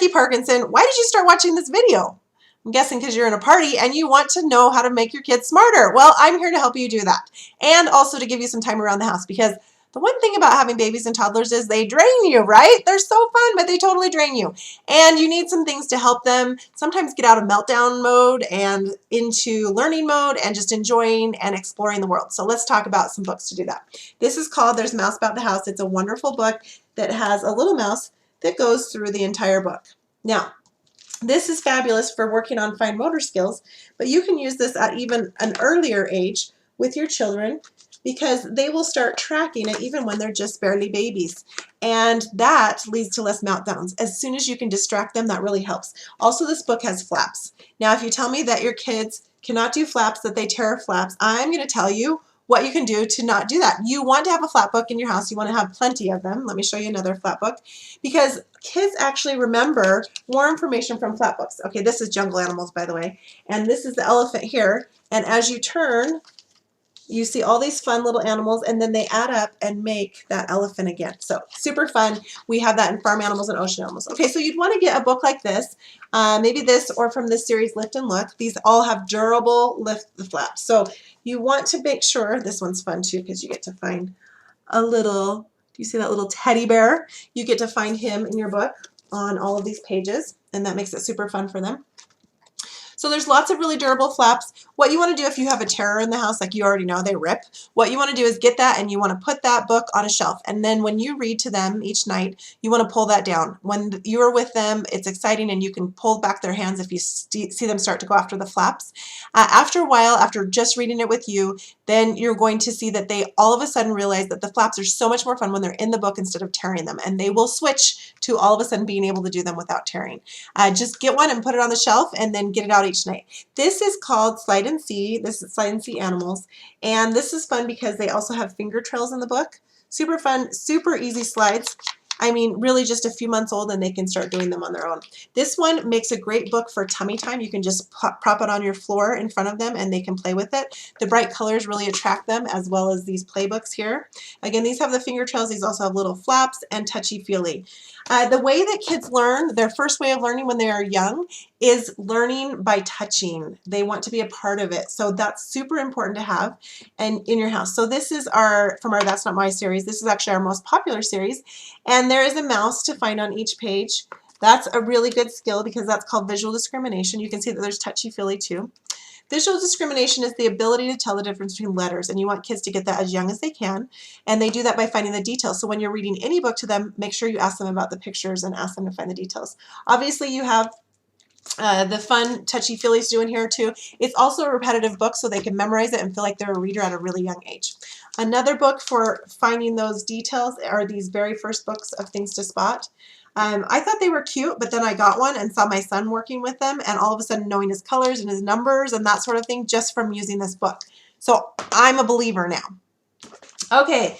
Becky Parkinson. Why did you start watching this video? I'm guessing because you're in a party and you want to know how to make your kids smarter. Well, I'm here to help you do that. And also to give you some time around the house, because the one thing about having babies and toddlers is they drain you, right? They're so fun, but they totally drain you. And you need some things to help them sometimes get out of meltdown mode and into learning mode and just enjoying and exploring the world. So let's talk about some books to do that. This is called There's a Mouse About the House. It's a wonderful book that has a little mouse that goes through the entire book. Now, this is fabulous for working on fine motor skills, but you can use this at even an earlier age with your children, because they will start tracking it even when they're just barely babies. And that leads to less meltdowns. As soon as you can distract them, that really helps. Also, this book has flaps. Now, if you tell me that your kids cannot do flaps, that they tear flaps, I'm going to tell you what you can do to not do that. You want to have a flap book in your house. You want to have plenty of them. Let me show you another flap book, because kids actually remember more information from flap books. Okay, this is Jungle Animals, by the way, and this is the elephant here. And as you turn, you see all these fun little animals, and then they add up and make that elephant again. So super fun. We have that in Farm Animals and Ocean Animals. Okay, so you'd want to get a book like this, maybe this, or from this series, Lift and Look. These all have durable lift the flaps. So you want to make sure, this one's fun too, because you get to find a little, do you see that little teddy bear? You get to find him in your book on all of these pages, and that makes it super fun for them. So there's lots of really durable flaps. What you want to do if you have a terror in the house, like you already know, they rip. What you want to do is get that, and you want to put that book on a shelf. And then when you read to them each night, you want to pull that down. When you're with them, it's exciting, and you can pull back their hands if you see them start to go after the flaps. After a while, after just reading it with you, then you're going to see that they all of a sudden realize that the flaps are so much more fun when they're in the book instead of tearing them. And they will switch to all of a sudden being able to do them without tearing. Just get one and put it on the shelf, and then get it out each night. This is called Sleight and See. This is Sleight and See Animals. And this is fun because they also have finger trails in the book. Super fun, super easy slides. I mean, really just a few months old, and they can start doing them on their own. This one makes a great book for tummy time. You can just prop it on your floor in front of them, and they can play with it. The bright colors really attract them, as well as these playbooks here. Again, these have the finger trails. These also have little flaps and touchy-feely. The way that kids learn, their first way of learning when they are young, is learning by touching. They want to be a part of it. So that's super important to have and in your house. So this is from our That's Not My series. This is actually our most popular series. And there is a mouse to find on each page. That's a really good skill, because that's called visual discrimination. You can see that there's touchy-feely too. Visual discrimination is the ability to tell the difference between letters, and you want kids to get that as young as they can, and they do that by finding the details. So when you're reading any book to them, make sure you ask them about the pictures and ask them to find the details. Obviously, you have the fun touchy-feelies doing here too. It's also a repetitive book, so they can memorize it and feel like they're a reader at a really young age. Another book for finding those details are these very first books of things to spot. I thought they were cute, but then I got one and saw my son working with them, and all of a sudden knowing his colors and his numbers and that sort of thing just from using this book. So I'm a believer now. Okay,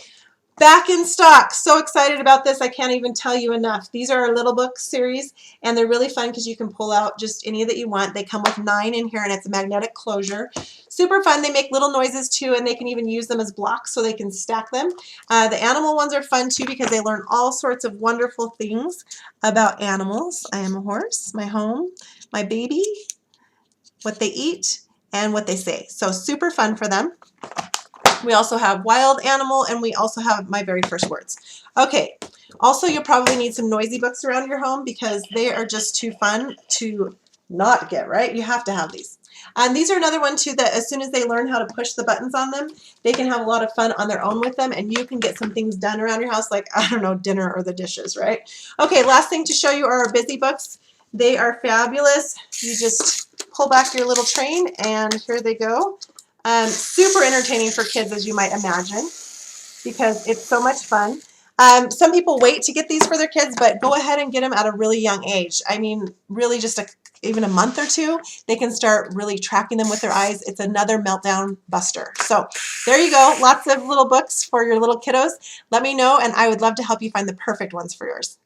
back in stock. So excited about this. I can't even tell you enough. These are our little book series, and they're really fun because you can pull out just any that you want. They come with 9 in here, and it's a magnetic closure. Super fun. They make little noises too, and they can even use them as blocks so they can stack them. The animal ones are fun too because they learn all sorts of wonderful things about animals. I am a horse, my home, my baby, what they eat, and what they say. So super fun for them. We also have wild animal, and we also have my very first words. Okay, also you'll probably need some noisy books around your home because they are just too fun to not get, right? You have to have these. And these are another one too that as soon as they learn how to push the buttons on them, they can have a lot of fun on their own with them, and you can get some things done around your house like, I don't know, dinner or the dishes, right? Okay, last thing to show you are our busy books. They are fabulous. You just pull back your little train, and here they go. Super entertaining for kids, as you might imagine, because it's so much fun. Some people wait to get these for their kids, but go ahead and get them at a really young age. I mean, really just even a month or two, they can start really tracking them with their eyes. It's another Meltdown Buster. So there you go. Lots of little books for your little kiddos. Let me know, and I would love to help you find the perfect ones for yours.